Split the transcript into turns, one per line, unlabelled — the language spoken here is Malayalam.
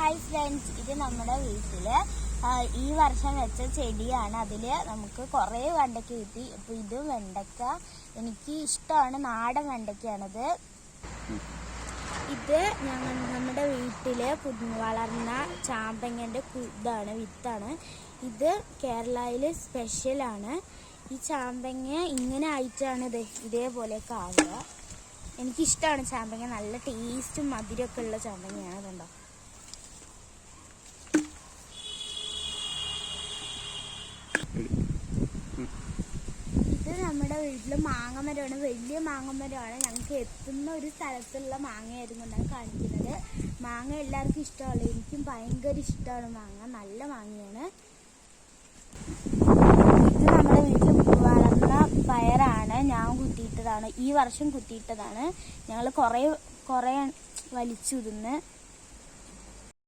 ഹായ് ഫ്രണ്ട്സ്, ഇത് നമ്മുടെ വീട്ടിൽ ഈ വർഷം വെച്ച ചെടിയാണ്. അതിൽ നമുക്ക് കുറേ വെണ്ടയ്ക്ക കിട്ടി. അപ്പോൾ ഇത് വെണ്ടയ്ക്ക എനിക്ക് ഇഷ്ടമാണ്, നാടൻ വെണ്ടയ്ക്കാണിത്. ഇത് നമ്മുടെ വീട്ടിൽ വളർന്ന ചാമ്പങ്ങൻ്റെ വിത്താണ്. ഇത് കേരളയിൽ സ്പെഷ്യലാണ്. ഈ ചാമ്പങ്ങ ഇങ്ങനെ ആയിട്ടാണ് ഇതേപോലെയൊക്കെ ആവുക. എനിക്കിഷ്ടമാണ് ചാമ്പങ്ങ, നല്ല ടേസ്റ്റും മധുരമൊക്കെ ഉള്ള ചാമ്പങ്ങയാണ്. അതുണ്ടോ, ഇത് നമ്മുടെ വീട്ടിൽ മാങ്ങമരമാണ്, വലിയ മാങ്ങമരമാണ്. ഞങ്ങൾക്ക് എത്തുന്ന ഒരു സ്ഥലത്തുള്ള മാങ്ങയായിരുന്നു കൊണ്ടാണ് കാണിക്കുന്നത്. മാങ്ങ എല്ലാവർക്കും ഇഷ്ടമല്ല, എനിക്കും ഭയങ്കര ഇഷ്ടമാണ് മാങ്ങ, നല്ല മാങ്ങയാണ്. ഇത് നമ്മുടെ വീട്ടിൽ വളർന്ന പയറാണ്, ഞാൻ കുത്തിയിട്ടതാണ്, ഈ വർഷം കുത്തിയിട്ടതാണ്. ഞങ്ങൾ കുറേ വലിച്ചു തിന്ന്.